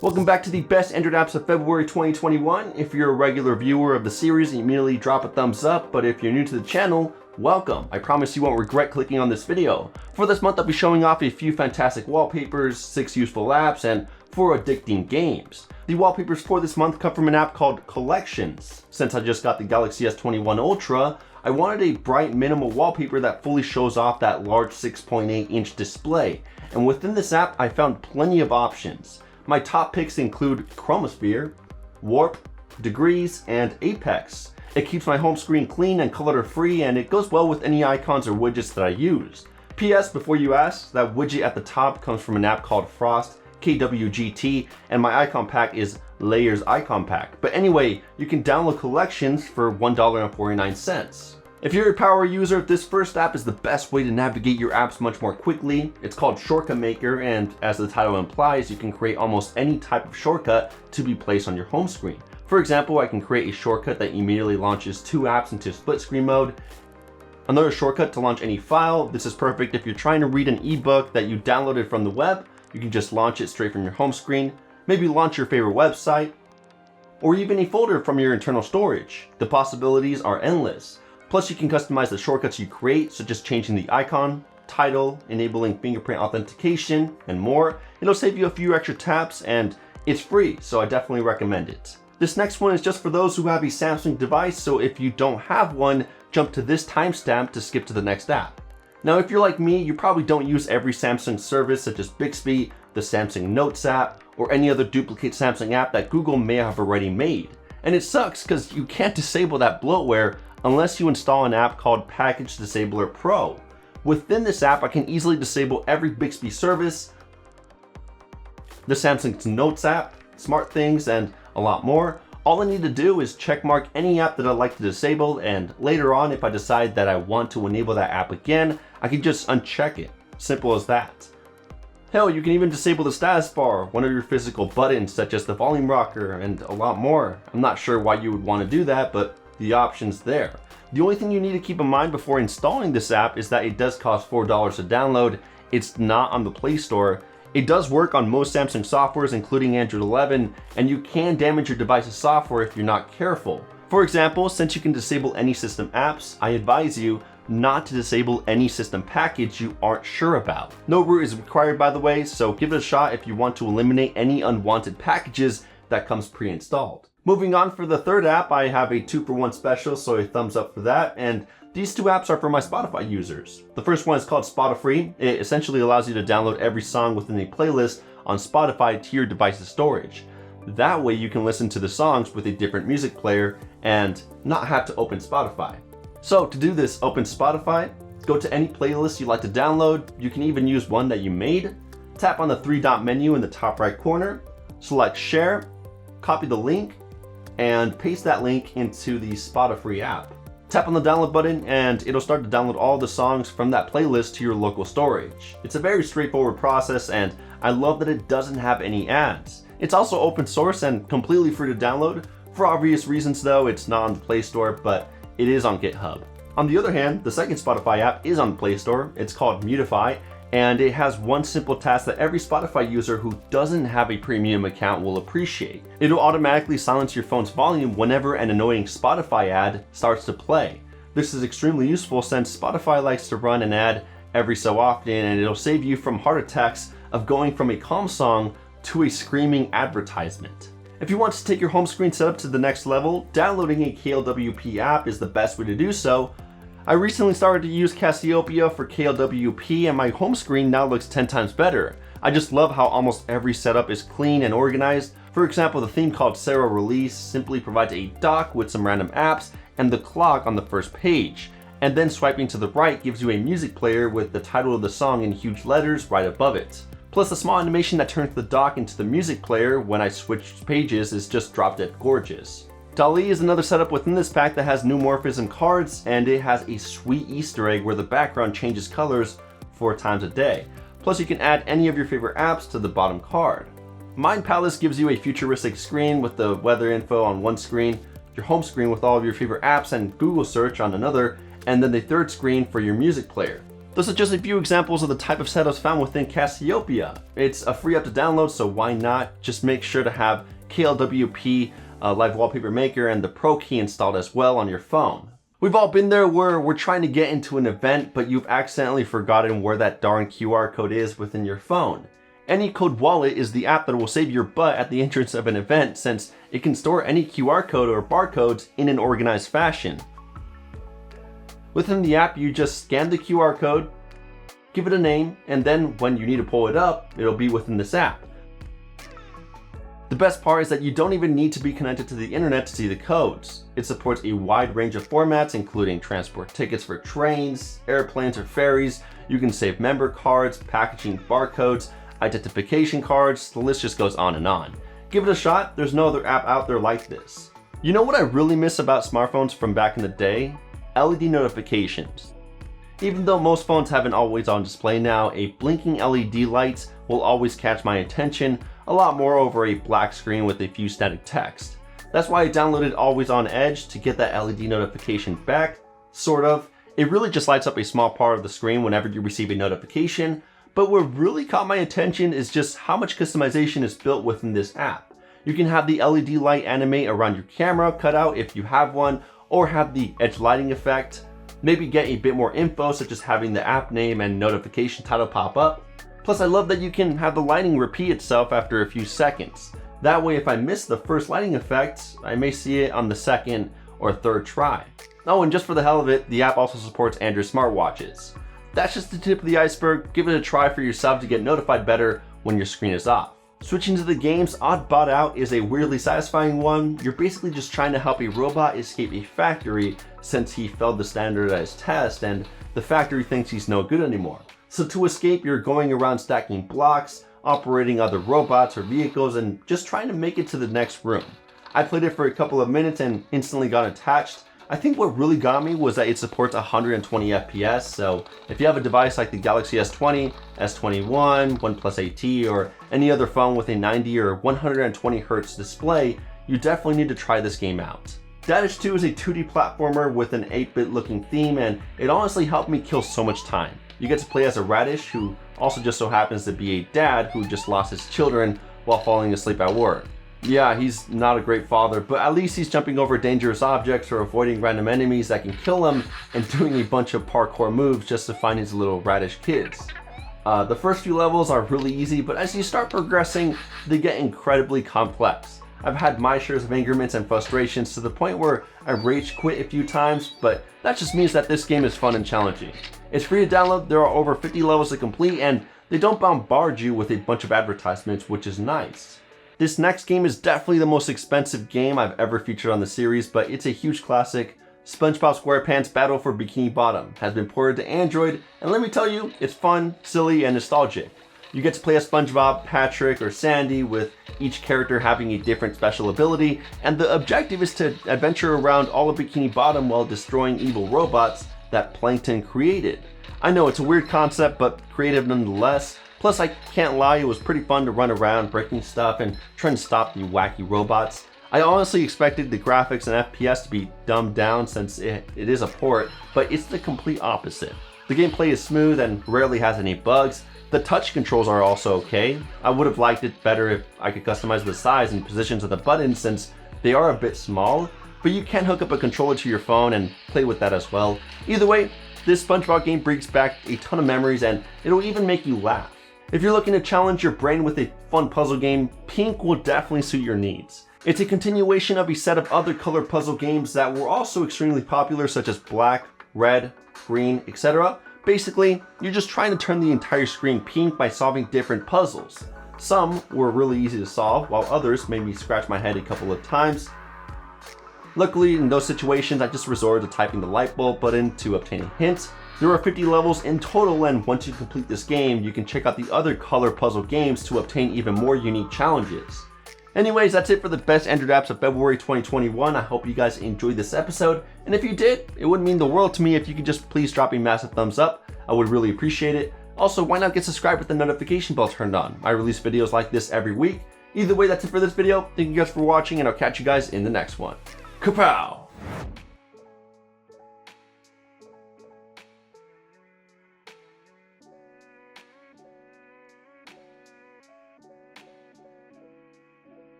Welcome back to the best Android apps of February 2021. If you're a regular viewer of the series, immediately drop a thumbs up, but if you're new to the channel, welcome. I promise you won't regret clicking on this video. For this month, I'll be showing off a few fantastic wallpapers, 6 useful apps, and 4 addicting games. The wallpapers for this month come from an app called Collections. Since I just got the Galaxy S21 Ultra, I wanted a bright minimal wallpaper that fully shows off that large 6.8-inch display. And within this app, I found plenty of options. My top picks include Chromosphere, Warp, Degrees, and Apex. It keeps my home screen clean and clutter-free, and it goes well with any icons or widgets that I use. P.S. Before you ask, that widget at the top comes from an app called Frost, KWGT, and my icon pack is Layers Icon Pack. But anyway, you can download Collections for $1.49. If you're a power user, this first app is the best way to navigate your apps much more quickly. It's called Shortcut Maker, and as the title implies, you can create almost any type of shortcut to be placed on your home screen. For example, I can create a shortcut that immediately launches 2 apps into split screen mode. Another shortcut to launch any file. This is perfect if you're trying to read an ebook that you downloaded from the web. You can just launch it straight from your home screen. Maybe launch your favorite website, or even a folder from your internal storage. The possibilities are endless. Plus, you can customize the shortcuts you create, such as changing the icon, title, enabling fingerprint authentication, and more. It'll save you a few extra taps, and it's free, so I definitely recommend it. This next one is just for those who have a Samsung device, so if you don't have one, jump to this timestamp to skip to the next app. Now, if you're like me, you probably don't use every Samsung service such as Bixby, the Samsung Notes app, or any other duplicate Samsung app that Google may have already made. And it sucks because you can't disable that bloatware unless you install an app called Package Disabler Pro. Within this app, I can easily disable every Bixby service, the Samsung Notes app, SmartThings, and a lot more. All I need to do is checkmark any app that I'd like to disable, and later on, if I decide that I want to enable that app again, I can just uncheck it. Simple as that. Hell, you can even disable the status bar, one of your physical buttons such as the volume rocker, and a lot more. I'm not sure why you would want to do that, but the option's there. The only thing you need to keep in mind before installing this app is that it does cost $4 to download. It's not on the Play Store. It does work on most Samsung softwares, including Android 11, and you can damage your device's software if you're not careful. For example, since you can disable any system apps, I advise you not to disable any system package you aren't sure about. No root is required, by the way, so give it a shot if you want to eliminate any unwanted packages that comes pre-installed. Moving on, for the third app, I have a 2-for-1 special, so a thumbs up for that. And these 2 apps are for my Spotify users. The first one is called SpotaFree. It essentially allows you to download every song within a playlist on Spotify to your device's storage. That way you can listen to the songs with a different music player and not have to open Spotify. So to do this, open Spotify, go to any playlist you'd like to download. You can even use one that you made. Tap on the 3-dot menu in the top right corner, select Share, copy the link, and paste that link into the SpotaFree app. Tap on the download button and it'll start to download all the songs from that playlist to your local storage. It's a very straightforward process, and I love that it doesn't have any ads. It's also open source and completely free to download. For obvious reasons though, it's not on the Play Store, but it is on GitHub. On the other hand, the second Spotify app is on the Play Store. It's called Mutify, and it has one simple task that every Spotify user who doesn't have a premium account will appreciate. It'll automatically silence your phone's volume whenever an annoying Spotify ad starts to play. This is extremely useful since Spotify likes to run an ad every so often, and it'll save you from heart attacks of going from a calm song to a screaming advertisement. If you want to take your home screen setup to the next level, downloading a KLWP app is the best way to do so. I recently started to use Cassiopeia for KLWP, and my home screen now looks 10 times better. I just love how almost every setup is clean and organized. For example, the theme called Sarah Release simply provides a dock with some random apps and the clock on the first page. And then swiping to the right gives you a music player with the title of the song in huge letters right above it. Plus, the small animation that turns the dock into the music player when I switch pages is just drop dead gorgeous. Dali is another setup within this pack that has new morphism cards, and it has a sweet Easter egg where the background changes colors 4 times a day. Plus, you can add any of your favorite apps to the bottom card. Mind Palace gives you a futuristic screen with the weather info on one screen, your home screen with all of your favorite apps and Google search on another, and then the third screen for your music player. Those are just a few examples of the type of setups found within Cassiopeia. It's a free app to download, so why not? Just make sure to have KLWP Live Wallpaper Maker and the Pro Key installed as well on your phone. We've all been there where we're trying to get into an event, but you've accidentally forgotten where that darn QR code is within your phone. Anycode Wallet is the app that will save your butt at the entrance of an event, since it can store any QR code or barcodes in an organized fashion. Within the app, you just scan the QR code, give it a name, and then when you need to pull it up, it'll be within this app. The best part is that you don't even need to be connected to the internet to see the codes. It supports a wide range of formats, including transport tickets for trains, airplanes, or ferries. You can save member cards, packaging barcodes, identification cards, the list just goes on and on. Give it a shot, there's no other app out there like this. You know what I really miss about smartphones from back in the day? LED notifications. Even though most phones have an always on display now, a blinking LED light will always catch my attention, a lot more over a black screen with a few static text. That's why I downloaded Always On Edge to get that LED notification back, sort of. It really just lights up a small part of the screen whenever you receive a notification, but what really caught my attention is just how much customization is built within this app. You can have the LED light animate around your camera cutout if you have one, or have the edge lighting effect. Maybe get a bit more info, such as having the app name and notification title pop up. Plus, I love that you can have the lighting repeat itself after a few seconds. That way, if I miss the first lighting effect, I may see it on the second or third try. Oh, and just for the hell of it, the app also supports Android smartwatches. That's just the tip of the iceberg. Give it a try for yourself to get notified better when your screen is off. Switching to the games, Odd Bot Out is a weirdly satisfying one. You're basically just trying to help a robot escape a factory since he failed the standardized test and the factory thinks he's no good anymore. So to escape, you're going around stacking blocks, operating other robots or vehicles, and just trying to make it to the next room. I played it for a couple of minutes and instantly got attached. I think what really got me was that it supports 120 FPS, so if you have a device like the Galaxy S20, S21, OnePlus 8T, or any other phone with a 90 or 120 Hz display, you definitely need to try this game out. Dadish 2 is a 2D platformer with an 8-bit looking theme, and it honestly helped me kill so much time. You get to play as a radish who also just so happens to be a dad who just lost his children while falling asleep at work. Yeah, he's not a great father, but at least he's jumping over dangerous objects or avoiding random enemies that can kill him and doing a bunch of parkour moves just to find his little radish kids. The first few levels are really easy, but as you start progressing, they get incredibly complex. I've had my shares of angerments and frustrations to the point where I rage quit a few times, but that just means that this game is fun and challenging. It's free to download, there are over 50 levels to complete, and they don't bombard you with a bunch of advertisements, which is nice. This next game is definitely the most expensive game I've ever featured on the series, but it's a huge classic. SpongeBob SquarePants Battle for Bikini Bottom has been ported to Android, and let me tell you, it's fun, silly, and nostalgic. You get to play as SpongeBob, Patrick, or Sandy, with each character having a different special ability, and the objective is to adventure around all of Bikini Bottom while destroying evil robots that Plankton created. I know it's a weird concept, but creative nonetheless. Plus, I can't lie, it was pretty fun to run around breaking stuff and trying to stop the wacky robots. I honestly expected the graphics and FPS to be dumbed down since it is a port, but it's the complete opposite. The gameplay is smooth and rarely has any bugs. The touch controls are also okay. I would have liked it better if I could customize the size and positions of the buttons since they are a bit small, but you can hook up a controller to your phone and play with that as well. Either way, this SpongeBob game brings back a ton of memories and it'll even make you laugh. If you're looking to challenge your brain with a fun puzzle game, Pink will definitely suit your needs. It's a continuation of a set of other color puzzle games that were also extremely popular, such as Black, Red, Green, etc. Basically, you're just trying to turn the entire screen pink by solving different puzzles. Some were really easy to solve, while others made me scratch my head a couple of times. Luckily, in those situations, I just resorted to typing the light bulb button to obtain a hint. There are 50 levels in total, and once you complete this game, you can check out the other color puzzle games to obtain even more unique challenges. Anyways, that's it for the best Android apps of February 2021. I hope you guys enjoyed this episode, and if you did, it would mean the world to me if you could just please drop a massive thumbs up. I would really appreciate it. Also, why not get subscribed with the notification bell turned on? I release videos like this every week. Either way, that's it for this video. Thank you guys for watching, and I'll catch you guys in the next one. Kapow!